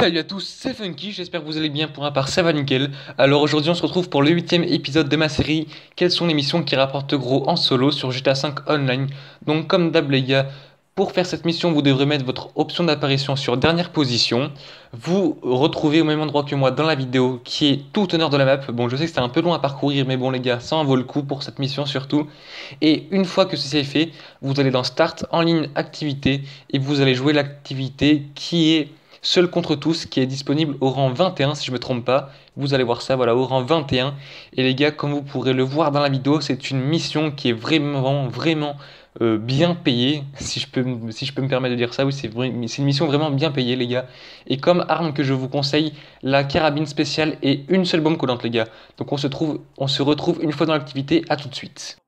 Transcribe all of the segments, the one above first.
Salut à tous, c'est Funky, j'espère que vous allez bien. Pour ma part ça va nickel. Alors aujourd'hui on se retrouve pour le 8ème épisode de ma série Quelles sont les missions qui rapportent gros en solo sur GTA V Online. Donc comme d'hab les gars, pour faire cette mission vous devrez mettre votre option d'apparition sur dernière position. Vous retrouvez au même endroit que moi dans la vidéo qui est tout au nord de la map. Bon, je sais que c'est un peu long à parcourir mais bon les gars, ça en vaut le coup pour cette mission surtout. Et une fois que ceci est fait, vous allez dans Start, en ligne, activité, et vous allez jouer l'activité qui est Seul contre tous, qui est disponible au rang 21 si je me trompe pas. Vous allez voir ça, voilà, au rang 21. Et les gars, comme vous pourrez le voir dans la vidéo, c'est une mission qui est vraiment bien payée, si je peux me permettre de dire ça. Oui, c'est une mission vraiment bien payée, les gars. Et comme arme que je vous conseille, la carabine spéciale et une seule bombe collante, les gars. Donc on se retrouve une fois dans l'activité, à tout de suite.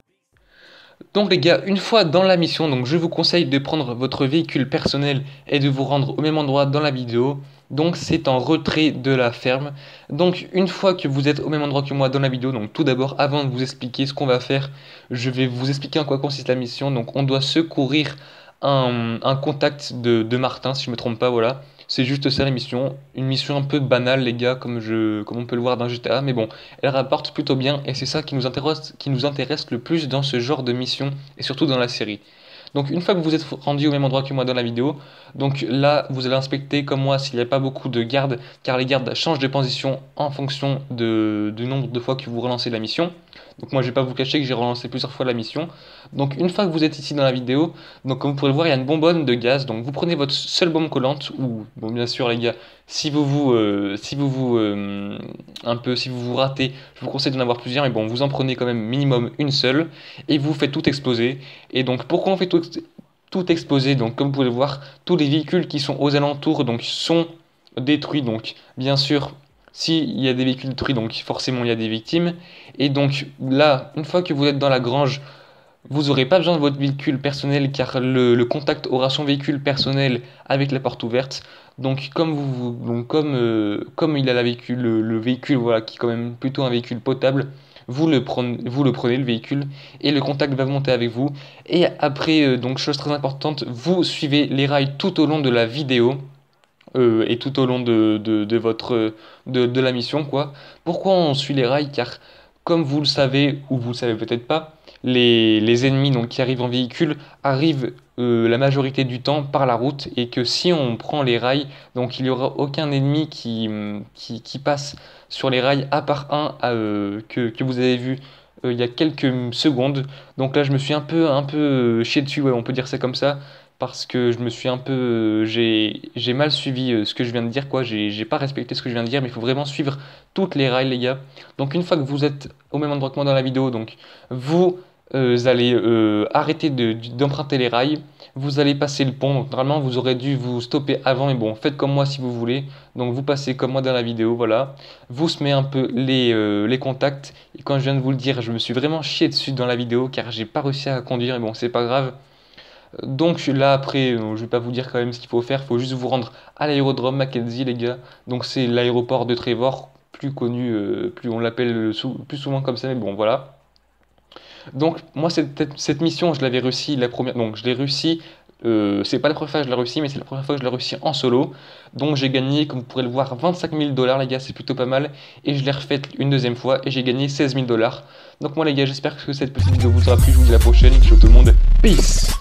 Donc les gars, une fois dans la mission, donc je vous conseille de prendre votre véhicule personnel et de vous rendre au même endroit dans la vidéo. Donc c'est en retrait de la ferme. Donc une fois que vous êtes au même endroit que moi dans la vidéo, donc tout d'abord avant de vous expliquer ce qu'on va faire, je vais vous expliquer en quoi consiste la mission. Donc on doit secourir un contact de Martin, si je me trompe pas, voilà. C'est juste ça la mission, une mission un peu banale les gars, comme on peut le voir dans GTA, mais bon, elle rapporte plutôt bien et c'est ça qui nous intéresse le plus dans ce genre de mission et surtout dans la série. Donc une fois que vous êtes rendu au même endroit que moi dans la vidéo, donc là vous allez inspecter comme moi s'il n'y a pas beaucoup de gardes, car les gardes changent de position en fonction du nombre de fois que vous relancez la mission. Donc moi je vais pas vous cacher que j'ai relancé plusieurs fois la mission. Donc une fois que vous êtes ici dans la vidéo, donc comme vous pouvez le voir il y a une bonbonne de gaz, donc vous prenez votre seule bombe collante, ou bon bien sûr les gars, si vous vous ratez, je vous conseille d'en avoir plusieurs, mais bon vous en prenez quand même minimum une seule, et vous faites tout exploser. Et donc pourquoi on fait tout exploser? Donc comme vous pouvez le voir, tous les véhicules qui sont aux alentours donc sont détruits, donc bien sûr s'il y a des véhicules détruits, donc forcément il y a des victimes. Et donc là, une fois que vous êtes dans la grange, vous n'aurez pas besoin de votre véhicule personnel car le contact aura son véhicule personnel avec la porte ouverte. Donc comme il a le véhicule voilà, qui est quand même plutôt un véhicule potable, vous le prenez le véhicule et le contact va monter avec vous. Et après, donc chose très importante, vous suivez les rails tout au long de la vidéo. Et tout au long de la mission quoi. Pourquoi on suit les rails? Car comme vous le savez ou vous le savez peut-être pas, les ennemis donc qui arrivent en véhicule arrivent la majorité du temps par la route, et que si on prend les rails, donc il n'y aura aucun ennemi qui passe sur les rails à part un que vous avez vu il y a quelques secondes. Donc là je me suis un peu chié dessus, ouais, on peut dire ça comme ça, parce que je me suis un peu j'ai mal suivi ce que je viens de dire quoi, j'ai pas respecté ce que je viens de dire, mais il faut vraiment suivre toutes les rails les gars. Donc une fois que vous êtes au même endroit que moi dans la vidéo, donc vous allez arrêter d'emprunter les rails, vous allez passer le pont. Donc normalement vous aurez dû vous stopper avant, mais bon faites comme moi si vous voulez. Donc vous passez comme moi dans la vidéo, voilà. Vous semez un peu les contacts, et quand je viens de vous le dire, je me suis vraiment chié dessus dans la vidéo car j'ai pas réussi à conduire, et bon c'est pas grave. Donc là après, je vais pas vous dire quand même ce qu'il faut faire, il faut juste vous rendre à l'aérodrome Mackenzie les gars. Donc c'est l'aéroport de Trevor, plus connu, plus on l'appelle plus souvent comme ça, mais bon voilà. Donc moi cette mission je l'avais réussi la première, donc je l'ai réussi, c'est pas la première fois que je l'ai réussi, mais c'est la première fois que je l'ai réussi en solo. Donc j'ai gagné, comme vous pourrez le voir, 25 000 $ les gars, c'est plutôt pas mal. Et je l'ai refait une deuxième fois et j'ai gagné 16 000 $. Donc moi les gars, j'espère que cette petite vidéo vous aura plu, je vous dis à la prochaine, ciao tout le monde, peace.